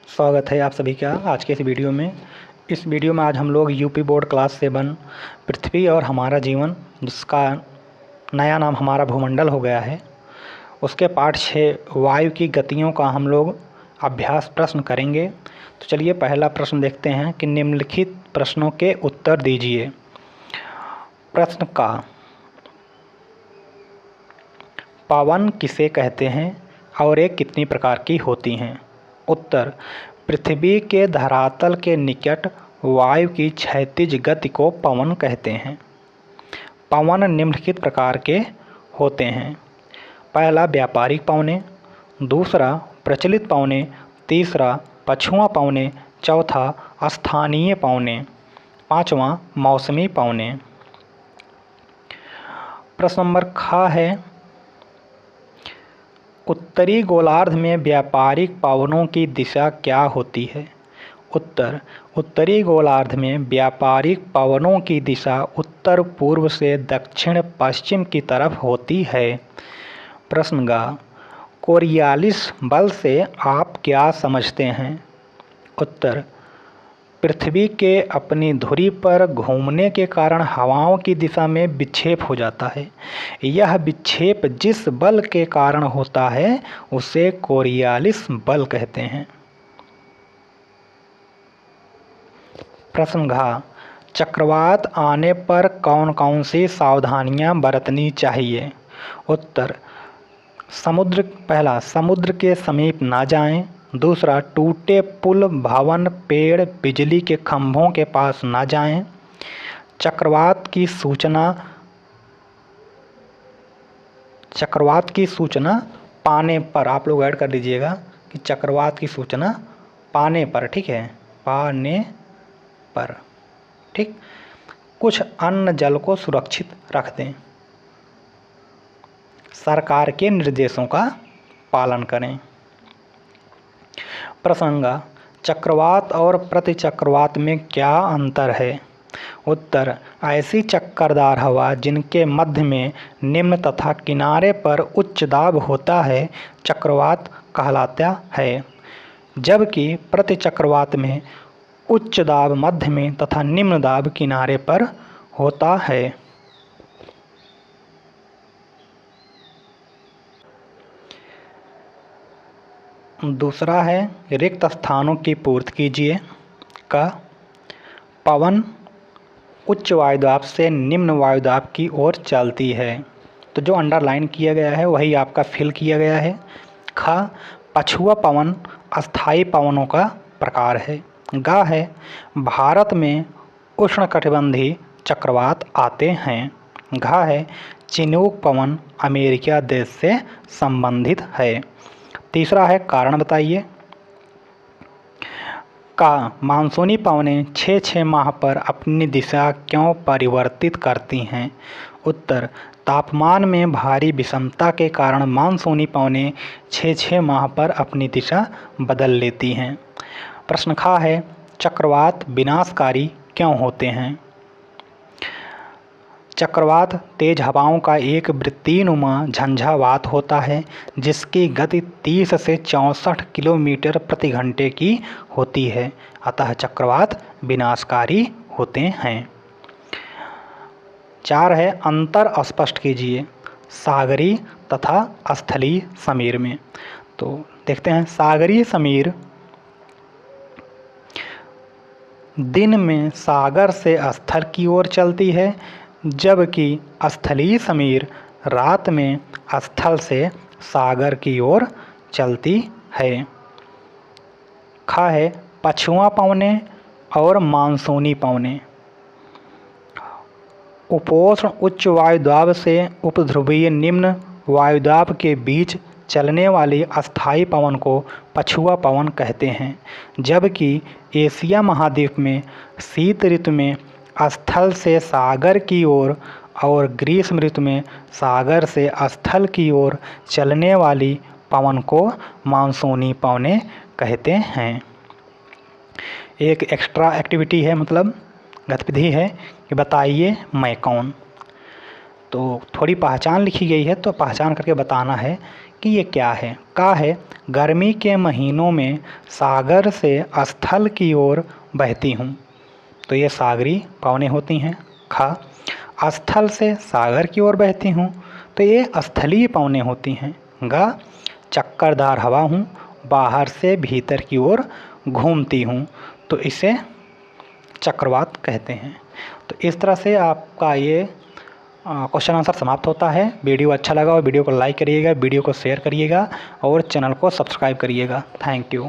स्वागत है आप सभी का आज के इस वीडियो में। इस वीडियो में आज हम लोग यूपी बोर्ड क्लास 7 पृथ्वी और हमारा जीवन, जिसका नया नाम हमारा भूमंडल हो गया है, उसके पाठ 6 वायु की गतियों का हम लोग अभ्यास प्रश्न करेंगे। तो चलिए पहला प्रश्न देखते हैं कि निम्नलिखित प्रश्नों के उत्तर दीजिए। प्रश्न का पवन किसे कहते हैं और ये कितनी प्रकार की होती हैं? उत्तर, पृथ्वी के धरातल के निकट वायु की क्षैतिज गति को पवन कहते हैं। पवन निम्नलिखित प्रकार के होते हैं। पहला व्यापारिक पवने, दूसरा प्रचलित पवने, तीसरा पछुआ पवने, चौथा स्थानीय पवने, पांचवा मौसमी पवने। प्रश्न नंबर ख है, उत्तरी गोलार्ध में व्यापारिक पवनों की दिशा क्या होती है? उत्तर, उत्तरी गोलार्ध में व्यापारिक पवनों की दिशा उत्तर पूर्व से दक्षिण पश्चिम की तरफ होती है। प्रश्न ग, कोरियालिस बल से आप क्या समझते हैं? उत्तर, पृथ्वी के अपनी धुरी पर घूमने के कारण हवाओं की दिशा में विक्षेप हो जाता है। यह विक्षेप जिस बल के कारण होता है उसे कोरियालिस बल कहते हैं। प्रश्न घ, चक्रवात आने पर कौन कौन सी सावधानियां बरतनी चाहिए? उत्तर, पहला समुद्र के समीप ना जाएं, दूसरा टूटे पुल, भवन, पेड़, बिजली के खंभों के पास ना जाएं। चक्रवात की सूचना पाने पर, आप लोग ऐड कर लीजिएगा कि चक्रवात की सूचना पाने पर, ठीक है, पाने पर, ठीक। कुछ अन्न जल को सुरक्षित रख दें। सरकार के निर्देशों का पालन करें। प्रसंग, चक्रवात और प्रतिचक्रवात में क्या अंतर है? उत्तर, ऐसी चक्करदार हवा जिनके मध्य में निम्न तथा किनारे पर उच्च दाब होता है चक्रवात कहलाता है, जबकि प्रतिचक्रवात में उच्च दाब मध्य में तथा निम्न दाब किनारे पर होता है। दूसरा है, रिक्त स्थानों की पूर्ति कीजिए। का पवन उच्च वायुदाब से निम्न वायुदाब की ओर चलती है, तो जो अंडरलाइन किया गया है वही आपका फिल किया गया है। ख, पछुआ पवन अस्थायी पवनों का प्रकार है। ग है, भारत में उष्णकटिबंधीय चक्रवात आते हैं। घ है, चिनूक पवन अमेरिका देश से संबंधित है। तीसरा है, कारण बताइए। का, मानसूनी पवनें 6 माह पर अपनी दिशा क्यों परिवर्तित करती हैं? उत्तर, तापमान में भारी विषमता के कारण मानसूनी पवनें 6 माह पर अपनी दिशा बदल लेती हैं। प्रश्न ख है, चक्रवात विनाशकारी क्यों होते हैं? चक्रवात तेज हवाओं का एक वृत्तीनुमा झंझावात होता है जिसकी गति 30 से 64 किलोमीटर प्रति घंटे की होती है, अतः चक्रवात विनाशकारी होते हैं। 4 है, अंतर स्पष्ट कीजिए सागरीय तथा स्थलीय समीर में। तो देखते हैं, सागरीय समीर दिन में सागर से स्थल की ओर चलती है, जबकि स्थलीय समीर रात में स्थल से सागर की ओर चलती है। ख है, पछुआ पवने और मानसूनी पवने उपोष्ण उच्च वायुदाब से उपध्रुवीय निम्न वायुदाब के बीच चलने वाली अस्थायी पवन को पछुआ पवन कहते हैं, जबकि एशिया महाद्वीप में शीत ऋतु में स्थल से सागर की ओर और ग्रीष्म ऋतु में सागर से स्थल की ओर चलने वाली पवन को मानसूनी पवनें कहते हैं। एक एक्स्ट्रा एक्टिविटी है, मतलब गतिविधि है कि बताइए मैं कौन। तो थोड़ी पहचान लिखी गई है, तो पहचान करके बताना है कि ये क्या है। का है गर्मी के महीनों में सागर से स्थल की ओर बहती हूँ, तो ये सागरी पवनें होती हैं। खा स्थल से सागर की ओर बहती हूँ, तो ये स्थलीय पवनें होती हैं। गा चक्करदार हवा हूँ, बाहर से भीतर की ओर घूमती हूँ, तो इसे चक्रवात कहते हैं। तो इस तरह से आपका ये क्वेश्चन आंसर समाप्त होता है। वीडियो अच्छा लगा और वीडियो को लाइक करिएगा, वीडियो को शेयर करिएगा और चैनल को सब्सक्राइब करिएगा। Thank you.